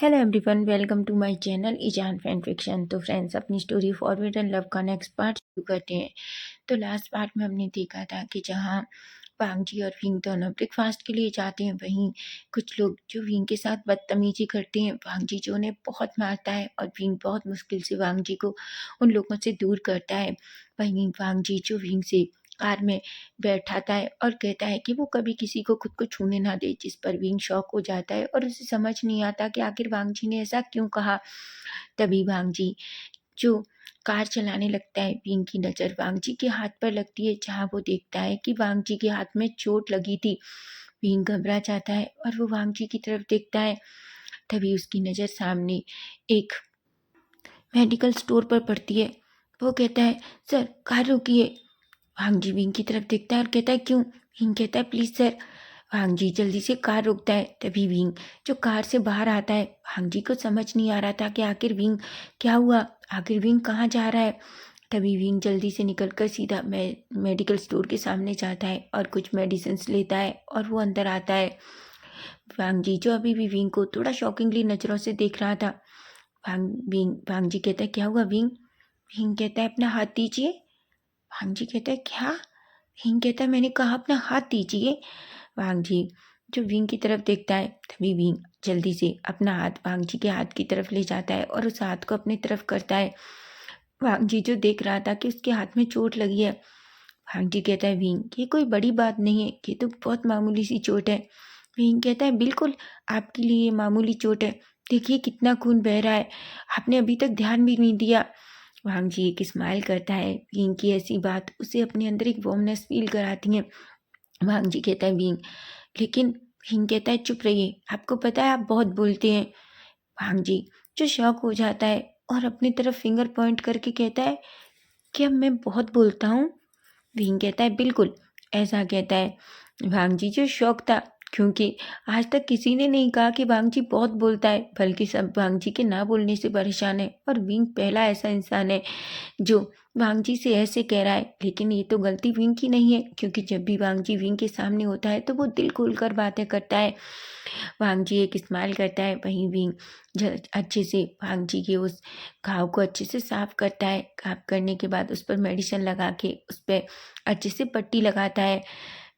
Hello everyone, welcome to my channel ईजान fan fiction. तो friends, अपनी स्टोरी फॉरवर्ड लव का नेक्स्ट पार्ट शुरू करते हैं। तो लास्ट पार्ट में हमने देखा था कि जहाँ वांगजी और विंग दोनों ब्रेकफास्ट के लिए जाते हैं, वहीं कुछ लोग जो विंग के साथ बदतमीजी करते हैं। वांगजी जो उन्हें बहुत मारता है और विंग बहुत मुश्किल से वांगजी को उन लोगों से दूर करता है। वहीं वांगजी जो विंग से कार में बैठाता है और कहता है कि वो कभी किसी को खुद को छूने ना दे, जिस पर विंग शॉक हो जाता है और उसे समझ नहीं आता कि आखिर वांगजी ने ऐसा क्यों कहा। तभी वांगजी जो कार चलाने लगता है, विंग की नज़र वांगजी के हाथ पर लगती है, जहाँ वो देखता है कि वांगजी के हाथ में चोट लगी थी। विंग घबरा जाता है और वो वांगजी की तरफ देखता है। तभी उसकी नज़र सामने एक मेडिकल स्टोर पर पड़ती है। वो कहता है, सर कार रोकिए। वांगजी विंग की तरफ देखता है और कहता है, क्यों? विंग कहता है, प्लीज़ सर। वांगजी जल्दी से कार रोकता है। तभी विंग जो कार से बाहर आता है। वांगजी को समझ नहीं आ रहा था कि आखिर विंग क्या हुआ, आखिर विंग कहाँ जा रहा है। तभी विंग जल्दी से निकलकर सीधा मेडिकल स्टोर के सामने जाता है और कुछ मेडिसिन लेता है और वो अंदर आता है। वांगजी जो अभी भी विंग को थोड़ा शॉकिंगली नज़रों से देख रहा था। वांगजी कहता है, क्या हुआ विंग? विंग कहता है, अपना हाथ दीजिए। वांगजी कहता है, क्या? विंग कहता है, मैंने कहा अपना हाथ दीजिए। वांगजी जो विंग की तरफ देखता है, तभी विंग जल्दी से अपना हाथ वांगजी के हाथ की तरफ ले जाता है और उस हाथ को अपनी तरफ करता है। वांगजी जो देख रहा था कि उसके हाथ में चोट लगी है। वांगजी कहता है, विंग ये कोई बड़ी बात नहीं है, ये तो बहुत मामूली सी चोट है। विंग कहता है, बिल्कुल आपके लिए ये मामूली चोट है, देखिए कितना खून बह रहा है, आपने अभी तक ध्यान भी नहीं दिया। वांगजी एक स्माइल करता है। विंग की ऐसी बात उसे अपने अंदर एक वार्मनेस फील कराती है। वांगजी कहता है, लेकिन विंग कहता है, चुप रहिए, आपको पता है आप बहुत बोलते हैं। वांगजी जो शॉक हो जाता है और अपनी तरफ फिंगर पॉइंट करके कहता है, कि अब मैं बहुत बोलता हूँ? विंग कहता है, बिल्कुल ऐसा कहता है। वांगजी जो शौक था, क्योंकि आज तक किसी ने नहीं कहा कि वांगजी बहुत बोलता है, बल्कि सब वांगजी के ना बोलने से परेशान है। और विंग पहला ऐसा इंसान है जो वांगजी से ऐसे कह रहा है। लेकिन ये तो गलती विंग की नहीं है, क्योंकि जब भी वांगजी विंग के सामने होता है तो वो दिल खोलकर बातें करता है। वांगजी एक स्माइल करता है। वहीं विंग अच्छे से वांगजी के उस घाव को अच्छे से साफ करता है। साफ करने के बाद उस पर मेडिसिन लगा के उस पर अच्छे से पट्टी लगाता है।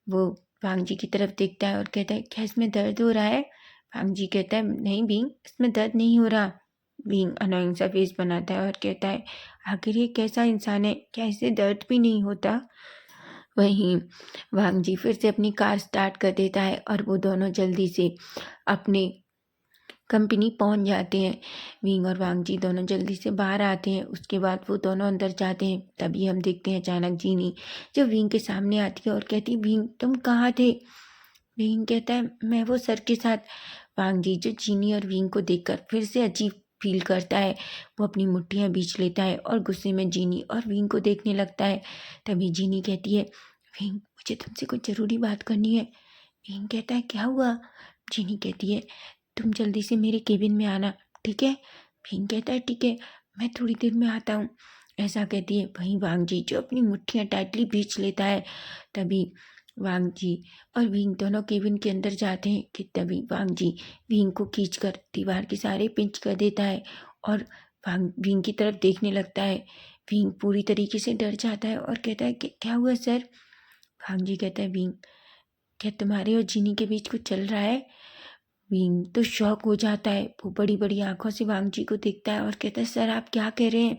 वो वांगजी की तरफ देखता है और कहता है, क्या इसमें दर्द हो रहा है? वांगजी कहता है, नहीं विंग, इसमें दर्द नहीं हो रहा। विंग अनोइंग सा फेस बनाता है और कहता है, आखिर ये कैसा इंसान है, क्या इसे दर्द भी नहीं होता? वहीं वांगजी फिर से अपनी कार स्टार्ट कर देता है और वो दोनों जल्दी से अपने कंपनी पहुंच जाते हैं। विंग और वांगजी दोनों जल्दी से बाहर आते हैं। उसके बाद वो दोनों अंदर जाते हैं। तभी हम देखते हैं अचानक जीनी जो विंग के सामने आती है और कहती है, विंग तुम कहाँ थे? विंग कहता है, मैं वो सर के साथ। वांगजी जो जीनी और विंग को देखकर फिर से अजीब फील करता है। वो अपनी मुट्ठियां बीच लेता है और गुस्से में जीनी और विंग को देखने लगता है। तभी जीनी कहती है, विंग मुझे तुमसे कुछ ज़रूरी बात करनी है। विंग कहता है, क्या हुआ? जीनी कहती है, तुम जल्दी से मेरे केबिन में आना, ठीक है? विंग कहता है, ठीक है, मैं थोड़ी देर में आता हूँ। ऐसा कहती है। वहीं वांगजी जो अपनी मुट्ठियां टाइटली भींच लेता है। तभी वांगजी और विंग दोनों केबिन के अंदर जाते हैं कि तभी वांगजी विंग को खींचकर दीवार के सहारे पिंच कर देता है और विंग की तरफ देखने लगता है। विंग पूरी तरीके से डर जाता है और कहता है कि क्या हुआ सर? वांगजी कहता है, विंग क्या तुम्हारे और जीनी के बीच कुछ चल रहा है? विंग तो शॉक हो जाता है। वो बड़ी बड़ी आंखों से वांगजी को देखता है और कहता है, सर आप क्या कह रहे हैं?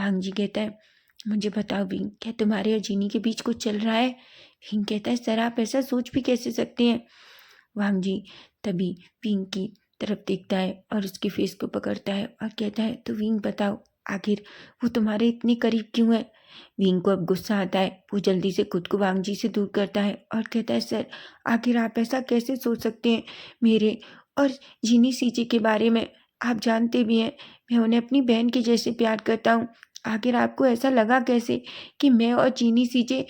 वांगजी कहता है, मुझे बताओ विंग, क्या तुम्हारे और जीनी के बीच कुछ चल रहा है? विंग कहता है, सर आप ऐसा सोच भी कैसे सकते हैं? वांगजी तभी विंग की तरफ देखता है और उसके फेस को पकड़ता है और कहता है, तो विंग बताओ, आखिर वो तुम्हारे इतने करीब क्यों है? विंग को अब गुस्सा आता है। वो जल्दी से खुद को वांगजी से दूर करता है और कहता है, सर आखिर आप ऐसा कैसे सोच सकते हैं मेरे और जीनी सीजे के बारे में? आप जानते भी हैं मैं उन्हें अपनी बहन के जैसे प्यार करता हूँ। आखिर आपको ऐसा लगा कैसे कि मैं और जीनी सीजे?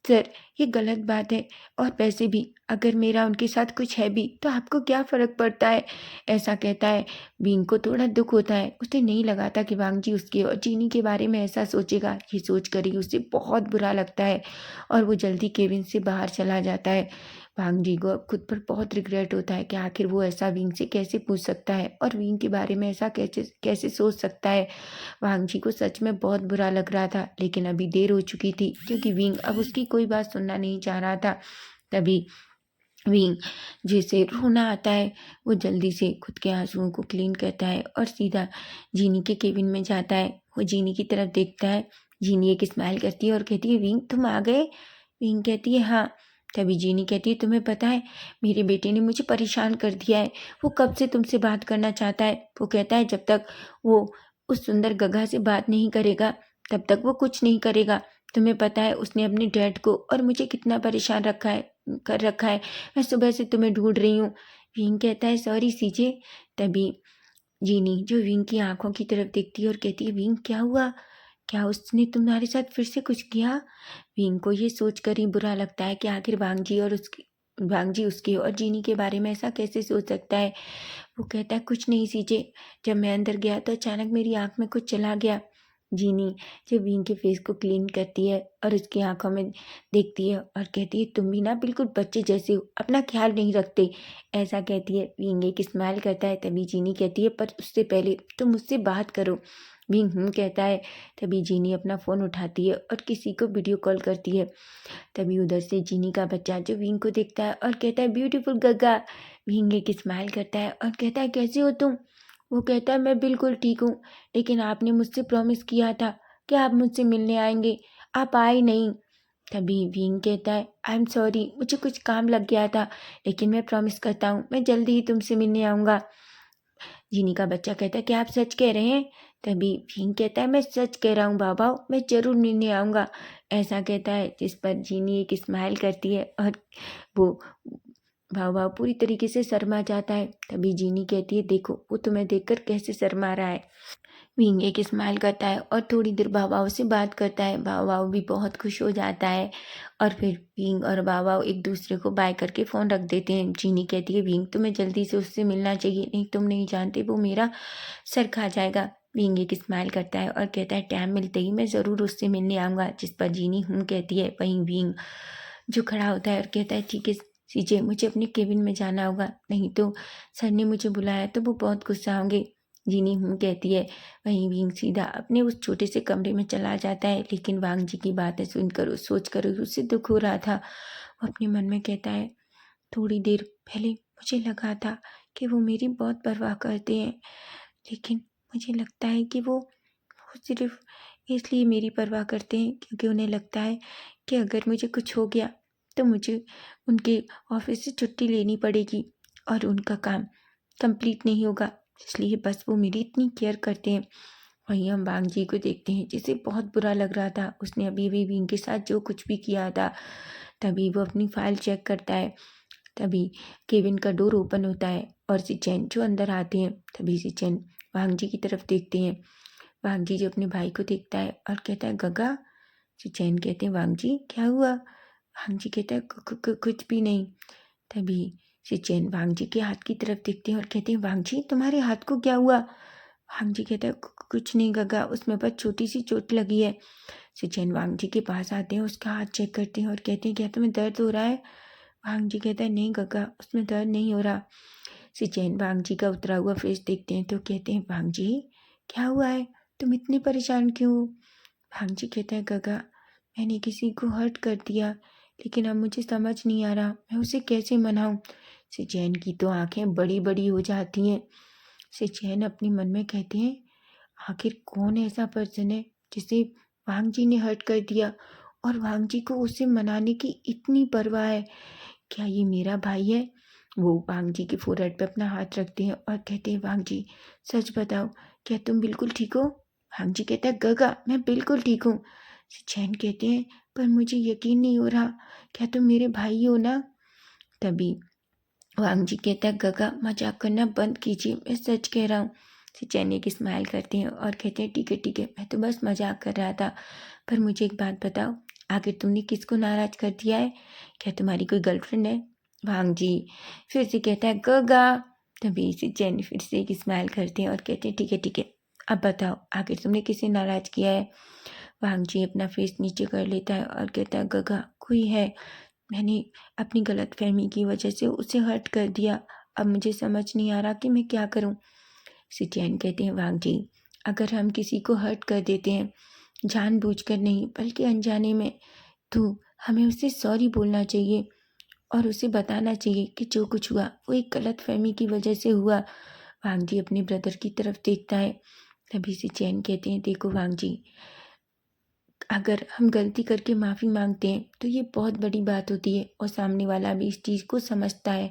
सर ये गलत बात है, और वैसे भी अगर मेरा उनके साथ कुछ है भी तो आपको क्या फ़र्क पड़ता है? ऐसा कहता है। विंग को थोड़ा दुख होता है। उसे नहीं लगा था कि वांगजी उसके और जीनी के बारे में ऐसा सोचेगा। ये सोच कर ही उसे बहुत बुरा लगता है और वो जल्दी केबिन से बाहर चला जाता है। वांग जी को अब खुद पर बहुत रिग्रेट होता है कि आखिर वो ऐसा विंग से कैसे पूछ सकता है और विंग के बारे में ऐसा कैसे कैसे सोच सकता है। वांग जी को सच में बहुत बुरा लग रहा था, लेकिन अभी देर हो चुकी थी क्योंकि विंग अब उसकी कोई बात सुनना नहीं चाह रहा था। तभी विंग जिसे रोना आता है, वो जल्दी से खुद के आंसुओं को क्लीन करता है और सीधा जीनी के केबिन में जाता है। वो जीनी की तरफ देखता है। जीनी एक स्माइल करती है और कहती है, विंग तुम आ गए? विंग कहती है, हाँ। तभी जीनी कहती है, तुम्हें पता है मेरे बेटे ने मुझे परेशान कर दिया है। वो कब से तुमसे बात करना चाहता है। वो कहता है जब तक वो उस सुंदर गधा से बात नहीं करेगा तब तक वो कुछ नहीं करेगा। तुम्हें पता है उसने अपने डैड को और मुझे कितना परेशान कर रखा है। मैं सुबह से तुम्हें ढूंढ रही हूँ। विंग कहता है, सॉरी सीजे। तभी जीनी जो विंग की आंखों की तरफ देखती है और कहती है, विंग क्या हुआ? क्या उसने तुम्हारे साथ फिर से कुछ किया? विंग को ये सोचकर ही बुरा लगता है कि आखिर वांग जी उसके और जीनी के बारे में ऐसा कैसे सोच सकता है। वो कहता है, कुछ नहीं सीजे। जब मैं अंदर गया तो अचानक मेरी आंख में कुछ चला गया। जीनी जब विंग के फेस को क्लीन करती है और उसकी आंखों में देखती है और कहती है, तुम भी ना बिल्कुल बच्चे जैसे हो, अपना ख्याल नहीं रखते। ऐसा कहती है। विंग एक स्माइल करता है। तभी जीनी कहती है, पर उससे पहले तुम मुझसे बात करो। विंग कहता है। तभी जीनी अपना फ़ोन उठाती है और किसी को वीडियो कॉल करती है। तभी उधर से जीनी का बच्चा जो विंग को देखता है और कहता है, ब्यूटीफुल गग्गा। विंग एक स्माइल करता है और कहता है, कैसे हो तुम? वो कहता है, मैं बिल्कुल ठीक हूँ, लेकिन आपने मुझसे प्रॉमिस किया था कि आप मुझसे मिलने आएंगे, आप आए नहीं। तभी विंग कहता है, आई एम सॉरी, मुझे कुछ काम लग गया था, लेकिन मैं प्रॉमिस करता हूँ मैं जल्दी ही तुमसे मिलने आऊँगा। जीनी का बच्चा कहता है, क्या आप सच कह रहे हैं? तभी विंग कहता है, मैं सच कह रहा हूँ बाबा, मैं जरूर मिलने आऊँगा। ऐसा कहता है, जिस पर जीनी एक स्माइल करती है और वो भाव पूरी तरीके से शर्मा जाता है। तभी जीनी कहती है, देखो वो तुम्हें देखकर कैसे शर्मा रहा है। विंग एक स्माइल करता है और थोड़ी देर भाव से बात करता है। भाव भी बहुत खुश हो जाता है और फिर विंग और भाव एक दूसरे को बाय करके फ़ोन रख देते हैं। जीनी कहती है, विंग तुम्हें जल्दी से उससे मिलना चाहिए, नहीं तुम नहीं जानते वो मेरा सर खा जाएगा। विंग एक स्माइल करता है और कहता है, टाइम मिलते ही मैं ज़रूर उससे मिलने आऊँगा। जिस पर जीनी कहती है। वहीं विंग जो खड़ा होता है और कहता है, ठीक है सीजे, मुझे अपने केबिन में जाना होगा, नहीं तो सर ने मुझे बुलाया तो वो बहुत गुस्सा होंगे। जीनी कहती है। वहीं विंग सीधा अपने उस छोटे से कमरे में चला जाता है, लेकिन वांग जी की बातें सुनकर सोचकर उसे दुख हो रहा था। वो अपने मन में कहता है, थोड़ी देर पहले मुझे लगा था कि वो मेरी बहुत परवाह करते हैं, लेकिन मुझे लगता है कि वो सिर्फ इसलिए मेरी परवाह करते हैं क्योंकि उन्हें लगता है कि अगर मुझे कुछ हो गया तो मुझे उनके ऑफिस से छुट्टी लेनी पड़ेगी और उनका काम कंप्लीट नहीं होगा, इसलिए बस वो मेरी इतनी केयर करते हैं। वहीं हम वांग जी को देखते हैं, जिसे बहुत बुरा लग रहा था, उसने अभी भी विंग के साथ जो कुछ भी किया था। तभी वो अपनी फाइल चेक करता है। तभी केबिन का डोर ओपन होता है और सिचेन जो अंदर आते हैं। तभी सिचेन वांग जी की तरफ देखते हैं। वांग जी जो अपने भाई को देखता है और कहता है, गगा। सिचेन कहते हैं, वांग जी क्या हुआ? वांग जी कहता है, कुछ भी नहीं। तभी सिचेन वांग जी के हाथ की तरफ देखते हैं और कहते हैं, वांग जी तुम्हारे हाथ को क्या हुआ? वांग जी कहता है, कुछ नहीं गगा, उसमें बस छोटी सी चोट लगी है। सिचेन वांग जी के पास आते हैं, उसका हाथ चेक करते हैं और कहते हैं, क्या तुम्हें दर्द हो रहा है? वांग जी कहता है, नहीं गगा, उसमें दर्द नहीं हो रहा। सिचेन वांग जी का उतरा हुआ फेस देखते हैं तो कहते हैं, वांग जी क्या हुआ है, तुम इतने परेशान क्यों हो? वांग जी कहता है, गगा मैंने किसी को हर्ट कर दिया, लेकिन अब मुझे समझ नहीं आ रहा मैं उसे कैसे मनाऊं। सिचेन की तो आंखें बड़ी बड़ी हो जाती हैं। सिचेन अपने मन में कहते हैं, आखिर कौन ऐसा पर्सन है जिसे वांग जी ने हर्ट कर दिया और वांग जी को उसे मनाने की इतनी परवाह है? क्या ये मेरा भाई है? वो वांग जी के फोrehead पे अपना हाथ रखते हैं और कहते हैं, वांग जी सच बताओ, क्या तुम बिल्कुल ठीक हो? वांग जी कहता है, गगा मैं बिल्कुल ठीक हूँ। चैन कहते हैं, पर मुझे यकीन नहीं हो रहा, क्या तुम मेरे भाई हो ना? तभी वांग जी कहता है, गगा मजाक करना बंद कीजिए, मैं सच कह रहा हूँ। चैन एक स्माइल करते हैं और कहते हैं, ठीक है मैं तो बस मजाक कर रहा था, पर मुझे एक बात बताओ, आखिर तुमने किसको नाराज कर दिया है? क्या तुम्हारी कोई गर्लफ्रेंड है? वांग जी फिर से कहता है, गगा। तभी से चैन फिर से एक स्माइल करते हैं और कहते हैं, ठीक है अब बताओ, आखिर तुमने किसे नाराज किया है? वांग जी अपना फेस नीचे कर लेता है और कहता है, गगा कोई है मैंने अपनी गलतफ़हमी की वजह से उसे हर्ट कर दिया। अब मुझे समझ नहीं आ रहा कि मैं क्या करूँ? सिटियन कहते हैं, वांग जी, अगर हम किसी को हर्ट कर देते हैं, जानबूझकर नहीं बल्कि अनजाने में, तो हमें उसे सॉरी बोलना चाहिए और उसे बताना चाहिए कि जो कुछ हुआ वो एक गलतफ़हमी की वजह से हुआ। वांग जी अपने ब्रदर की तरफ देखता है। तभी सिटियन कहते हैं, देखो वांग जी, अगर हम गलती करके माफ़ी माँगते हैं तो ये बहुत बड़ी बात होती है और सामने वाला भी इस चीज़ को समझता है।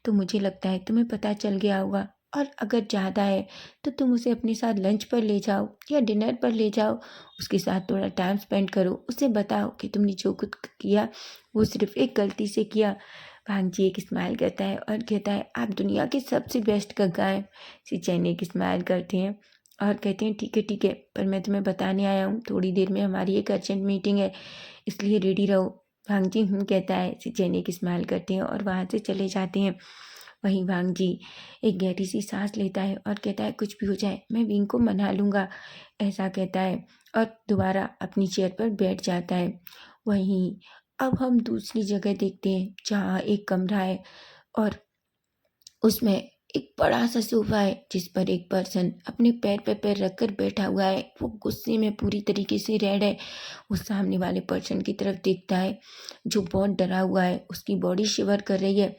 तो मुझे लगता है तुम्हें पता चल गया होगा, और अगर ज़्यादा है तो तुम उसे अपने साथ लंच पर ले जाओ या डिनर पर ले जाओ, उसके साथ थोड़ा टाइम स्पेंड करो, उसे बताओ कि तुमने जो कुछ किया वो सिर्फ़ एक गलती से किया। भांग जी एक स्माइल करता है और कहता है, आप दुनिया के सबसे बेस्ट कक्का हैं। सिंचैन एक स्माइल करते हैं और कहते हैं, ठीक है, पर मैं तुम्हें बताने आया हूँ, थोड़ी देर में हमारी एक अर्जेंट मीटिंग है, इसलिए रेडी रहो। भांग जी कहता है। सिंचैन एक स्माइल करते हैं और वहाँ से चले जाते हैं। वहीं वांग जी एक गहरी सी सांस लेता है और कहता है, कुछ भी हो जाए मैं विंग को मना लूँगा, ऐसा कहता है और दोबारा अपनी चेयर पर बैठ जाता है। वहीं अब हम दूसरी जगह देखते हैं जहाँ एक कमरा है और उसमें एक बड़ा सा सोफा है जिस पर एक पर्सन अपने पैर पे पैर रखकर बैठा हुआ है। वो गुस्से में पूरी तरीके से रेड है। वो सामने वाले पर्सन की तरफ देखता है जो बहुत डरा हुआ है, उसकी बॉडी शिवर कर रही है।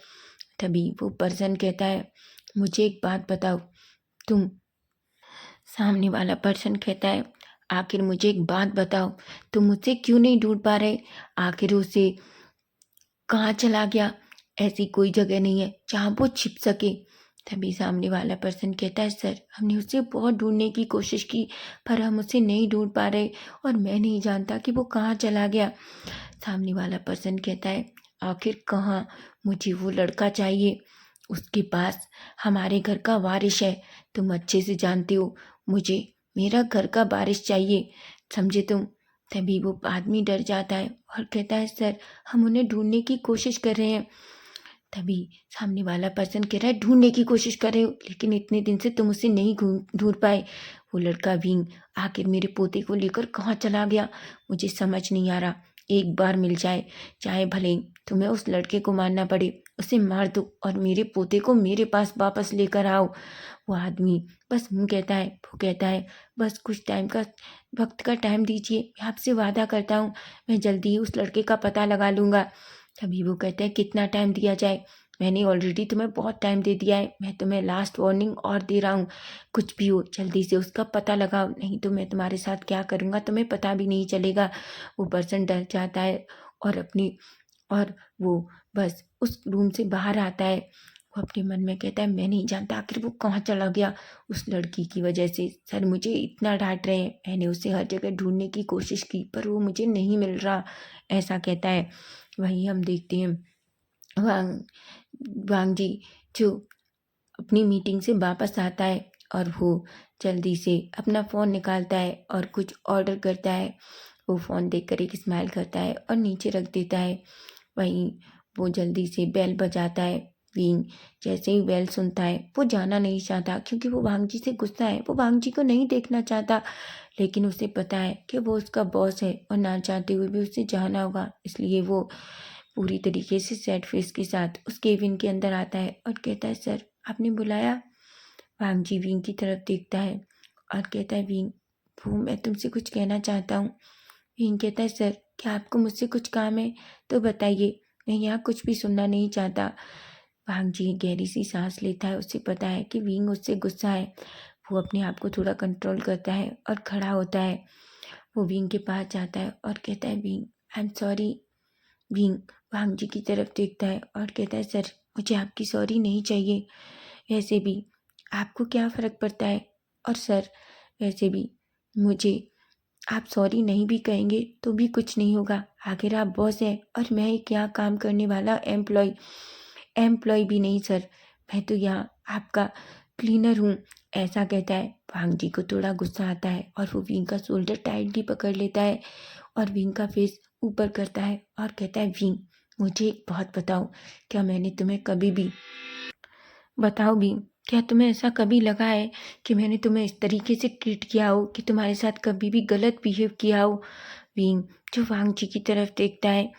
तभी वो पर्सन कहता है, मुझे एक बात बताओ, तुम सामने वाला पर्सन कहता है, आखिर मुझे एक बात बताओ, तुम मुझसे क्यों नहीं ढूंढ पा रहे? आखिर उसे कहाँ चला गया? ऐसी कोई जगह नहीं है जहाँ वो छिप सके। तभी सामने वाला पर्सन कहता है, सर हमने उसे बहुत ढूंढने की कोशिश की पर हम उसे नहीं ढूंढ पा रहे और मैं नहीं जानता कि वो कहाँ चला गया। सामने वाला पर्सन कहता है, आखिर कहाँ? मुझे वो लड़का चाहिए, उसके पास हमारे घर का वारिस है, तुम अच्छे से जानते हो, मुझे मेरा घर का वारिस चाहिए, समझे तुम? तभी वो आदमी डर जाता है और कहता है, सर हम उन्हें ढूंढने की कोशिश कर रहे हैं। तभी सामने वाला पर्सन कह रहा है, ढूंढने की कोशिश कर रहे हो लेकिन इतने दिन से तुम उसे नहीं ढूंढ पाए। वो लड़का भी आखिर मेरे पोते को लेकर कहाँ चला गया, मुझे समझ नहीं आ रहा। एक बार मिल जाए, चाहे भले ही तुम्हें उस लड़के को मारना पड़े, उसे मार दो और मेरे पोते को मेरे पास वापस लेकर आओ। वो आदमी बस कहता है, वो कहता है, बस कुछ टाइम का वक्त का टाइम दीजिए, मैं आपसे वादा करता हूँ मैं जल्दी ही उस लड़के का पता लगा लूँगा। तभी वो कहता है, कितना टाइम दिया जाए? मैंने ऑलरेडी तुम्हें बहुत टाइम दे दिया है, मैं तुम्हें लास्ट वार्निंग और दे रहा हूँ, कुछ भी हो जल्दी से उसका पता लगाओ, नहीं तो मैं तुम्हारे साथ क्या करूँगा तुम्हें पता भी नहीं चलेगा। वो पर्सन डर जाता है और और वो बस उस रूम से बाहर आता है। वो अपने मन में कहता है, मैं नहीं जानता आखिर वो कहाँ चला गया, उस लड़की की वजह से सर मुझे इतना डांट रहे हैं, मैंने उसे हर जगह ढूंढने की कोशिश की पर वो मुझे नहीं मिल रहा, ऐसा कहता है। वहीं हम देखते हैं वांग वांग जी जो अपनी मीटिंग से वापस आता है और वो जल्दी से अपना फ़ोन निकालता है और कुछ ऑर्डर करता है। वो फ़ोन देखकर एक स्माइल करता है और नीचे रख देता है। वहीं वो जल्दी से बेल बजाता है। विंग जैसे ही बेल सुनता है वो जाना नहीं चाहता क्योंकि वो वांग जी से गुस्सा है, वो वांग जी को नहीं देखना चाहता, लेकिन उसे पता है कि वो उसका बॉस है और ना चाहते हुए भी उसे जाना होगा, इसलिए वो पूरी तरीके से सैड फेस के साथ उस केबिन के अंदर आता है और कहता है, सर आपने बुलाया? वांग जी विंग की तरफ देखता है और कहता है, विंग वो मैं तुमसे कुछ कहना चाहता हूँ। विंग कहता है, सर क्या आपको मुझसे कुछ काम है तो बताइए, मैं यहाँ कुछ भी सुनना नहीं चाहता। वांग जी गहरी सी सांस लेता है, उसे पता है कि विंग उससे गुस्सा है। वो अपने आप को थोड़ा कंट्रोल करता है और खड़ा होता है। वो विंग के पास जाता है और कहता है, Wing I am sorry. Wing Wang ji की तरफ देखता है और कहता है, सर मुझे आपकी सॉरी नहीं चाहिए, वैसे भी आपको क्या फ़र्क पड़ता है, और सर वैसे भी मुझे आप सॉरी नहीं भी कहेंगे तो भी कुछ नहीं होगा, आखिर आप बॉस हैं और मैं एक यहाँ काम करने वाला एम्प्लॉय भी नहीं सर, मैं तो यहाँ आपका क्लीनर हूँ, ऐसा कहता है। वांग जी को थोड़ा गुस्सा आता है और वो विंग का शोल्डर टाइटली पकड़ लेता है और विंग का फेस ऊपर करता है और कहता है, विंग मुझे एक बात बताओ, क्या मैंने तुम्हें कभी भी बताओ भी, क्या तुम्हें ऐसा कभी लगा है कि मैंने तुम्हें इस तरीके से ट्रीट किया हो, कि तुम्हारे साथ कभी भी गलत बिहेव किया हो? विंग जो वांग जी की तरफ देखता है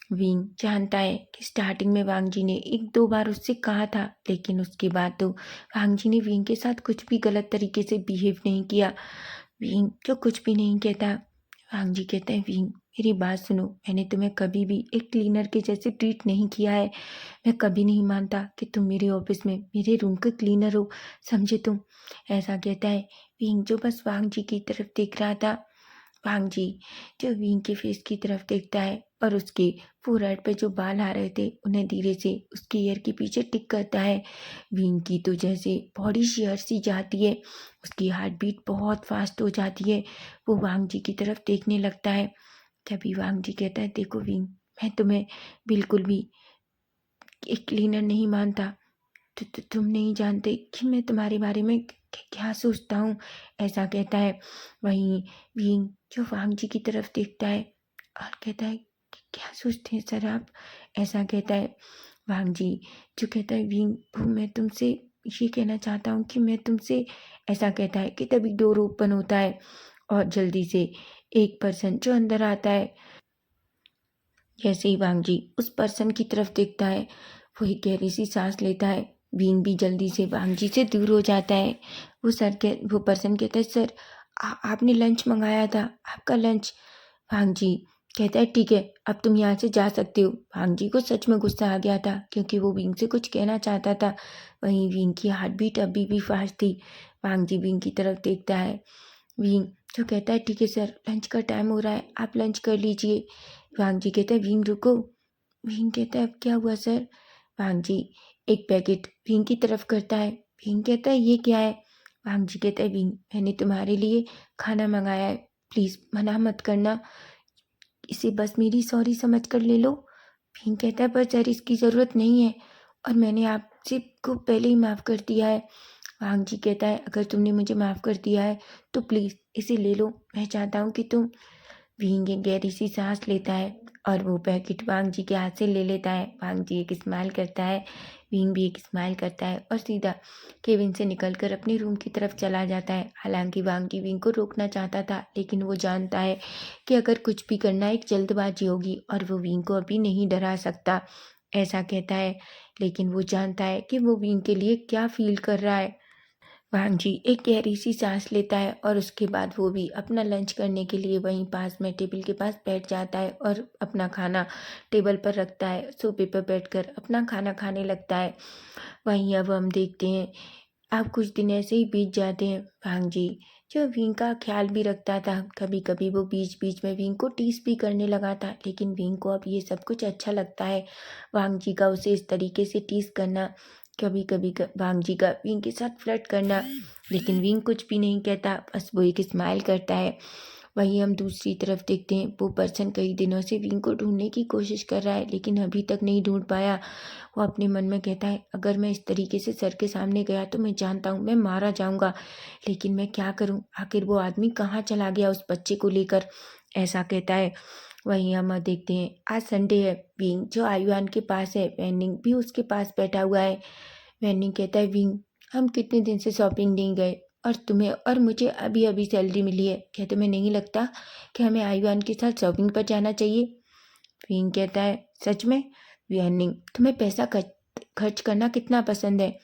विंग जानता है कि स्टार्टिंग में वांग जी ने एक दो बार उससे कहा था, लेकिन उसके बाद तो वांग जी ने विंग के साथ कुछ भी गलत तरीके से बिहेव नहीं किया। विंग जो कुछ भी नहीं कहता। वांग जी कहते हैं, विंग मेरी बात सुनो, मैंने तुम्हें कभी भी एक क्लीनर के जैसे ट्रीट नहीं किया है। मैं कभी नहीं मानता कि तुम मेरे ऑफिस में मेरे रूम का क्लीनर हो, समझे तुम। ऐसा कहता है विंग, जो बस वांग जी की तरफ देख रहा था। वांग जी जो विंग के फेस की तरफ देखता है और उसके फोरहेड पे जो बाल आ रहे थे उन्हें धीरे से उसके ईयर के पीछे टिक करता है। विंग की तो जैसे बॉडी शेयर सी जाती है, उसकी हार्ट बीट बहुत फास्ट हो जाती है। वो वांग जी की तरफ देखने लगता है। तभी वांग जी कहता है, देखो विंग, मैं तुम्हें बिल्कुल भी एक क्लीनर नहीं मानता। तुम नहीं जानते कि मैं तुम्हारे बारे में क्या सोचता हूँ। ऐसा कहता है। वहीं विंग जो वांग जी की तरफ देखता है और कहता है कि क्या सोचते हैं सर आप। ऐसा कहता है वांग जी, जो कहता है विंग, वो मैं तुमसे ये कहना चाहता हूँ कि मैं तुमसे। ऐसा कहता है कि तभी डोर ओपन होता है और जल्दी से एक पर्सन जो अंदर आता है। जैसे ही वांग जी उस पर्सन की तरफ देखता है, वो एक गहरी सी सांस लेता है। वीन भी जल्दी से वांग जी से दूर हो जाता है। वो पर्सन कहता है, सर आपने लंच मंगाया था, आपका लंच। वांग जी कहता है, ठीक है, अब तुम यहाँ से जा सकते हो। वांग जी को सच में गुस्सा आ गया था क्योंकि वो विंग से कुछ कहना चाहता था। वहीं विंग की हार्ट बीट अभी भी फास्ट थी। वांग जी विंग की तरफ देखता है। विंग जो कहता है, ठीक है सर, लंच का टाइम हो रहा है, आप लंच कर लीजिए। वांग जी कहता है, विंग रुको। विंग कहता है, अब क्या हुआ सर। वांग जी एक पैकेट विंग की तरफ करता है। विंग कहता है, ये क्या है। वांग जी कहता है, विंग मैंने तुम्हारे लिए खाना मंगाया है, प्लीज़ मना मत करना, इसे बस मेरी सॉरी समझ कर ले लो। विंग कहता है, पर सर इसकी ज़रूरत नहीं है और मैंने आपसे को पहले ही माफ़ कर दिया है। वांग जी कहता है, अगर तुमने मुझे माफ़ कर दिया है तो प्लीज़ इसे ले लो, मैं चाहता हूँ कि तुम। विंग एक गहरी सी सांस लेता है और वो पैकेट वांग जी के हाथ से ले लेता है। वांग जी एक स्माइल करता है, विंग भी एक स्माइल करता है और सीधा केबिन से निकलकर अपने रूम की तरफ चला जाता है। हालांकि वांग जी विंग को रोकना चाहता था, लेकिन वो जानता है कि अगर कुछ भी करना एक जल्दबाजी होगी और वो विंग को अभी नहीं डरा सकता। ऐसा कहता है, लेकिन वो जानता है कि वो विंग के लिए क्या फील कर रहा है। वांग जी एक गहरी सी सांस लेता है और उसके बाद वो भी अपना लंच करने के लिए वहीं पास में टेबल के पास बैठ जाता है और अपना खाना टेबल पर रखता है। सोफे पर बैठकर अपना खाना खाने लगता है। वहीं अब हम देखते हैं, अब कुछ दिन ऐसे ही बीत जाते हैं। वांग जी जो विंग का ख्याल भी रखता था, कभी कभी वो बीच बीच में विंग को टीस भी करने लगा था, लेकिन विंग को अब ये सब कुछ अच्छा लगता है। वांग जी का उसे इस तरीके से टीस करना, कभी कभी वांग जी का विंग के साथ फ्लर्ट करना, लेकिन विंग कुछ भी नहीं कहता, बस वो एक स्माइल करता है। वहीं हम दूसरी तरफ देखते हैं, वो पर्सन कई दिनों से विंग को ढूंढने की कोशिश कर रहा है, लेकिन अभी तक नहीं ढूंढ पाया। वो अपने मन में कहता है, अगर मैं इस तरीके से सर के सामने गया तो मैं जानता हूँ मैं मारा जाऊंगा, लेकिन मैं क्या करूँ, आखिर वो आदमी कहाँ चला गया उस बच्चे को लेकर। ऐसा कहता है। वहीं हम देखते हैं, आज संडे है। विंग जो आयुआन के पास है, वेनिंग भी उसके पास बैठा हुआ है। वेनिंग कहता है, विंग हम कितने दिन से शॉपिंग नहीं गए और तुम्हें और मुझे अभी अभी सैलरी मिली है, क्या तुम्हें नहीं लगता कि हमें आयुआन के साथ शॉपिंग पर जाना चाहिए। विंग कहता है, सच में। वेनिंग तुम्हें पैसा खर्च करना कितना पसंद है।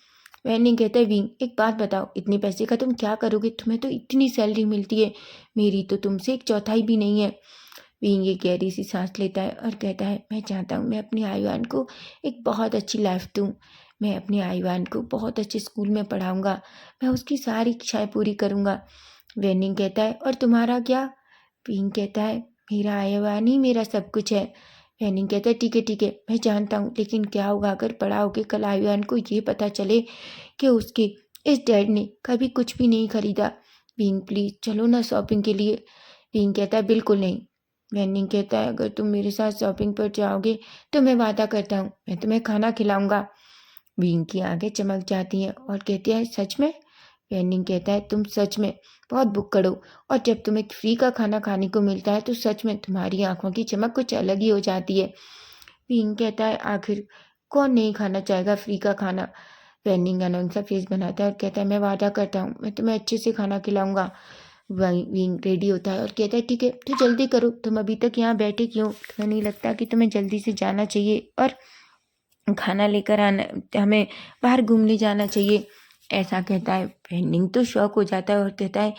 वेनिंग कहता है, विंग एक बात बताओ, इतने पैसे का तुम क्या करोगे, तुम्हें तो इतनी सैलरी मिलती है, मेरी तो तुमसे एक चौथाई भी नहीं है। विंग एक गहरी सी सांस लेता है और कहता है, मैं चाहता हूँ मैं अपनी आयुआन को एक बहुत अच्छी लाइफ दूँ, मैं अपने आयुआन को बहुत अच्छे स्कूल में पढ़ाऊँगा, मैं उसकी सारी इच्छाएं पूरी करूँगा। वेनिंग कहता है, और तुम्हारा क्या। विंग कहता है, मेरा आयुआन ही मेरा सब कुछ है। वेनिंग कहता है, ठीक है मैं जानता हूँ, लेकिन क्या होगा अगर बड़ा होकर कल आयुआन को ये पता चले कि उसके इस डैड ने कभी कुछ भी नहीं खरीदा। विंग प्लीज चलो ना शॉपिंग के लिए। विंग कहता है, बिल्कुल नहीं। वेनिंग कहता है, अगर तुम मेरे साथ शॉपिंग पर जाओगे तो मैं वादा करता हूँ मैं तुम्हें खाना खिलाऊंगा। विंग की आंखें चमक जाती हैं और कहती है, सच में। वेनिंग कहता है, तुम सच में बहुत भुक्कड़ हो और जब तुम्हें फ्री का खाना खाने को मिलता है तो सच में तुम्हारी आंखों की चमक कुछ अलग ही हो जाती है। विंग कहता है, आखिर कौन नहीं खाना चाहेगा फ्री का खाना। वेनिंग अनोन सा फेस बनाता है और कहता है, मैं वादा करता हूँ मैं तुम्हें अच्छे से खाना खिलाऊंगा। विंग रेडी होता है और कहता है ठीक है तो जल्दी करो, तुम अभी तक यहाँ बैठे क्यों, तुम्हें नहीं लगता कि तुम्हें जल्दी से जाना चाहिए और खाना लेकर आना, हमें बाहर घूमने जाना चाहिए। ऐसा कहता है। वेंडिंग तो शॉक हो जाता है और कहता है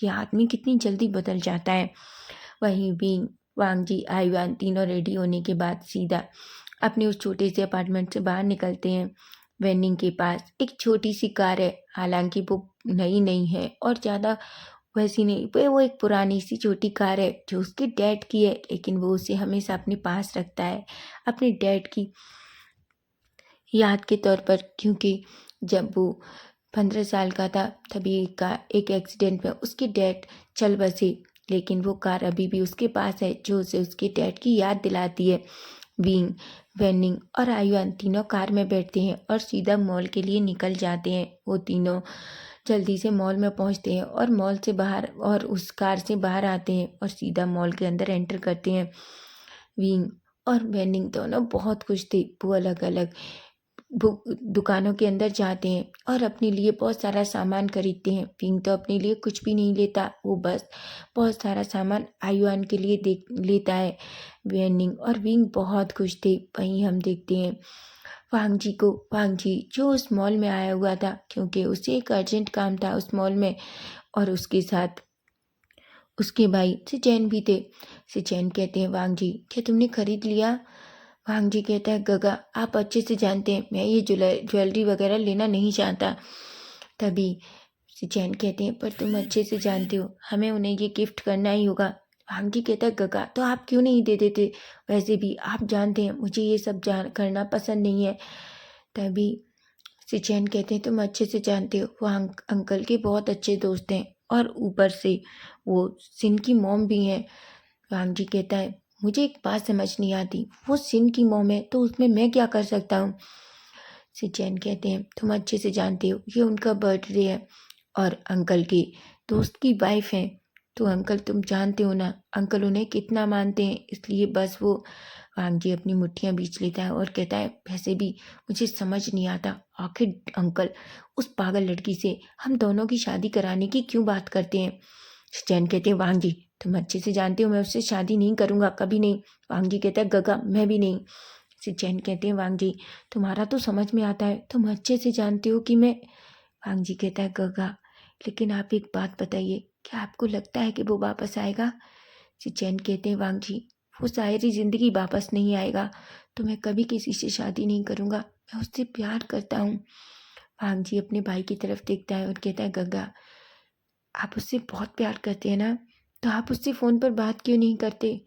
ये आदमी कितनी जल्दी बदल जाता है। वहीं विंग, वांगजी, आईवान तीनों रेडी होने के बाद सीधा अपने उस छोटे से अपार्टमेंट से बाहर निकलते हैं। वेंडिंग के पास एक छोटी सी कार है, हालांकि वो नई नहीं है और ज़्यादा वैसी नहीं, वो एक पुरानी सी छोटी कार है जो उसके डैड की है, लेकिन वो उसे हमेशा अपने पास रखता है अपने डैड की याद के तौर पर, क्योंकि जब वो 15 साल का था तभी एक एक्सीडेंट में उसके डैड चल बसे, लेकिन वो कार अभी भी उसके पास है जो उसे उसके डैड की याद दिलाती है। विंग, वेनिंग और आयुआन तीनों कार में बैठते हैं और सीधा मॉल के लिए निकल जाते हैं। वो तीनों जल्दी से मॉल में पहुंचते हैं और मॉल से बाहर और उस कार से बाहर आते हैं और सीधा मॉल के अंदर एंटर करते हैं। विंग और वेनिंग दोनों बहुत खुश थे। वो अलग अलग दुकानों के अंदर जाते हैं और अपने लिए बहुत सारा सामान खरीदते हैं। विंग तो अपने लिए कुछ भी नहीं लेता, वो बस बहुत सारा सामान आयुआन के लिए देख लेता है। वेनिंग और विंग बहुत खुश थे। वहीं हम देखते हैं वांगजी जो उस मॉल में आया हुआ था क्योंकि उसे एक अर्जेंट काम था उस मॉल में, और उसके साथ उसके भाई सिचैन भी थे। सिचैन कहते हैं वांगजी क्या तुमने खरीद लिया? वांगजी कहता है गगा आप अच्छे से जानते हैं मैं ये ज्वेलरी वगैरह लेना नहीं चाहता। तभी सिचैन कहते हैं पर तुम अच्छे से जानते हो हमें उन्हें ये गिफ्ट करना ही होगा। वांगजी कहता है गगा तो आप क्यों नहीं दे देते, वैसे भी आप जानते हैं मुझे ये सब जान करना पसंद नहीं है। तभी सिचैन कहते हैं तुम अच्छे से जानते हो वो अंकल के बहुत अच्छे दोस्त हैं और ऊपर से वो सिन की मॉम भी हैं। वांगजी कहता है मुझे एक बात समझ नहीं आती, वो सिन की मॉम है तो उसमें मैं क्या कर सकता हूँ? सिचैन कहते हैं तुम अच्छे से जानते हो ये उनका बर्थडे है और अंकल के दोस्त की वाइफ है, तो अंकल तुम जानते हो ना अंकल उन्हें कितना मानते हैं, इसलिए बस वो वांगजी अपनी मुट्ठियां बीच लेता है और कहता है वैसे भी मुझे समझ नहीं आता आखिर अंकल उस पागल लड़की से हम दोनों की शादी कराने की क्यों बात करते हैं। सिचैन कहते हैं वांगजी तुम अच्छे से जानते हो मैं उससे शादी नहीं करूंगा, कभी नहीं। वांगजी कहता है गगा मैं भी नहीं। सिचैन कहते हैं वांगजी तुम्हारा तो समझ में आता है, तुम अच्छे से जानते हो कि मैं। वांगजी कहता है गगा लेकिन आप एक बात बताइए क्या आपको लगता है कि वो वापस आएगा? सिचैन कहते हैं वांगजी वो सारी जिंदगी वापस नहीं आएगा, तो मैं कभी किसी से शादी नहीं करूंगा, मैं उससे प्यार करता हूँ। वांगजी अपने भाई की तरफ देखता है और कहता है गगा आप उससे बहुत प्यार करते हैं ना, तो आप उससे फ़ोन पर बात क्यों नहीं करते?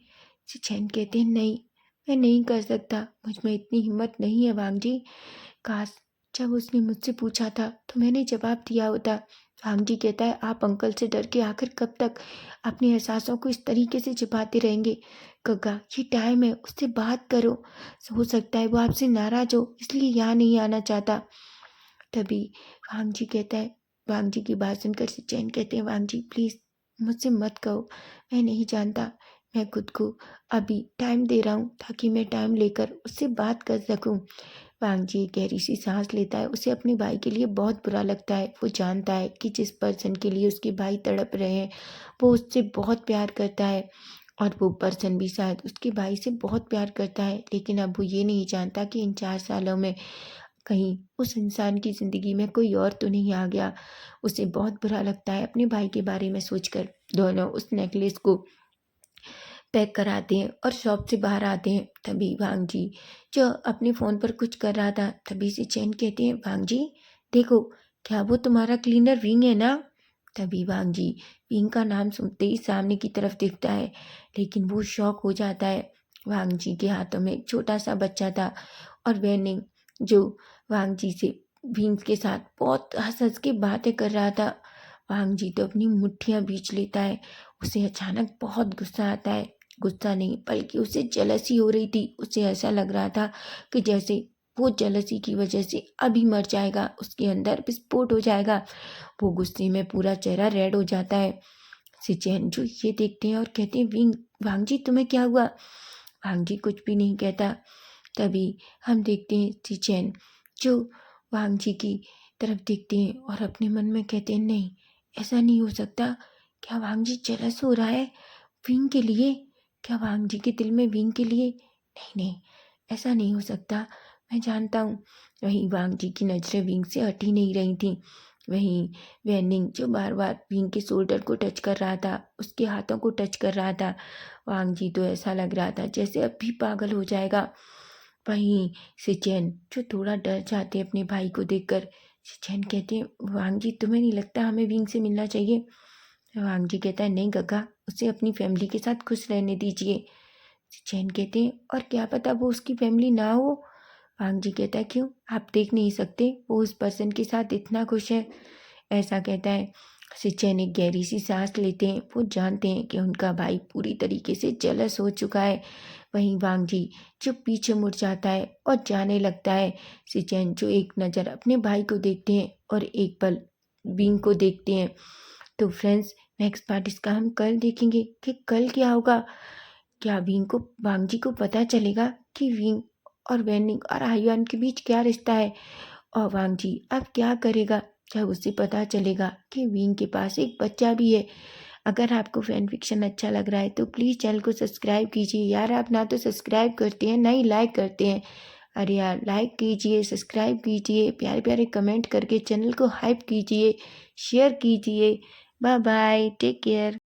सिचैन कहते हैं नहीं मैं नहीं कर सकता, मुझ में इतनी हिम्मत नहीं है वांगजी। काश जब उसने मुझसे पूछा था तो मैंने जवाब दिया होता। वांगजी कहता है आप अंकल से डर के आखिर कब तक अपने एहसासों को इस तरीके से छिपाते रहेंगे? गगा ये टाइम है उससे बात करो, हो सकता है वो आपसे नाराज हो इसलिए यहाँ नहीं आना चाहता। तभी वांगजी कहता है वांगजी की बात सुनकर सिचैन कहते हैं वांगजी प्लीज़ मुझसे मत कहो, मैं नहीं जानता, मैं खुद को अभी टाइम दे रहा हूँ ताकि मैं टाइम लेकर उससे बात कर सकूँ। वांगजी एक गहरी सी सांस लेता है, उसे अपने भाई के लिए बहुत बुरा लगता है। वो जानता है कि जिस पर्सन के लिए उसके भाई तड़प रहे हैं वो उससे बहुत प्यार करता है और वो पर्सन भी शायद उसके भाई से बहुत प्यार करता है, लेकिन अब वो ये नहीं जानता कि इन 4 सालों में कहीं उस इंसान की ज़िंदगी में कोई और तो नहीं आ गया। उसे बहुत बुरा लगता है अपने भाई के बारे में सोचकर। दोनों उस नेकलेस को पैक कराते हैं और शॉप से बाहर आते हैं। तभी वांगजी जो अपने फ़ोन पर कुछ कर रहा था, तभी से चैन कहते हैं वांगजी देखो क्या वो तुम्हारा क्लीनर विंग है ना? तभी वांगजी विंग का नाम सुनते ही सामने की तरफ देखता है, लेकिन वो शॉक हो जाता है। वांगजी के हाथों में एक छोटा सा बच्चा था और वेनिंग जो वांगजी से विंग के साथ बहुत हंस हंस के बातें कर रहा था। वांगजी तो अपनी मुट्ठियां बीच लेता है। उसे अचानक बहुत गुस्सा आता है, गुस्सा नहीं बल्कि उसे जेलसी हो रही थी। उसे ऐसा लग रहा था कि जैसे वो जेलसी की वजह से अभी मर जाएगा, उसके अंदर विस्फोट हो जाएगा। वो गुस्से में पूरा चेहरा रेड हो जाता है। सिचैन जो ये देखते हैं और कहते हैं विंग वांगजी तुम्हें क्या हुआ? वांगजी कुछ भी नहीं कहता। तभी हम देखते हैं सिचैन जो वांगजी की तरफ देखते हैं और अपने मन में कहते हैं नहीं ऐसा नहीं हो सकता, क्या वांग जी जेलस हो रहा है विंग के लिए? क्या वांग जी के दिल में विंग के लिए? नहीं नहीं, ऐसा नहीं हो सकता, मैं जानता हूँ। वहीं वांग जी की नज़रें विंग से हट ही नहीं रही थीं। वहीं वैनिंग जो बार बार विंग के शोल्डर को टच कर रहा था, उसके हाथों को टच कर रहा था। वांग जी तो ऐसा लग रहा था जैसे अब भी पागल हो जाएगा। वहीं सिचेन जो थोड़ा डर जाते अपने भाई को देखकर, सिचेन कहते हैं वांग जी तुम्हें नहीं लगता हमें विंग से मिलना चाहिए? वांग जी कहता है नहीं गगा, उसे अपनी फैमिली के साथ खुश रहने दीजिए। सिचेन कहते हैं और क्या पता वो उसकी फैमिली ना हो? वांग जी कहता है क्यों, आप देख नहीं सकते वो उस पर्सन के साथ इतना खुश है? ऐसा कहता है। सिचेन एक गहरी सी सांस लेते हैं, वो जानते हैं कि उनका भाई पूरी तरीके से जेलस हो चुका है। वहीं वांग जी जो पीछे मुड़ जाता है और जाने लगता है। सिचेन जो एक नज़र अपने भाई को देखते हैं और एक पल विंग को देखते हैं। तो फ्रेंड्स, नेक्स्ट पार्ट इसका हम कल देखेंगे कि कल क्या होगा। क्या विंग को वांग जी को पता चलेगा कि विंग और वैनिंग और आयुआन के बीच क्या रिश्ता है? और वांग जी अब क्या करेगा जब उसे पता चलेगा कि विंग के पास एक बच्चा भी है? अगर आपको फैन फिक्शन अच्छा लग रहा है तो प्लीज़ चैनल को सब्सक्राइब कीजिए यार, आप ना तो सब्सक्राइब करते हैं ना ही लाइक करते हैं। अरे यार, लाइक कीजिए, सब्सक्राइब कीजिए, प्यारे प्यारे कमेंट करके चैनल को हाइप कीजिए, शेयर कीजिए। Bye bye, take care.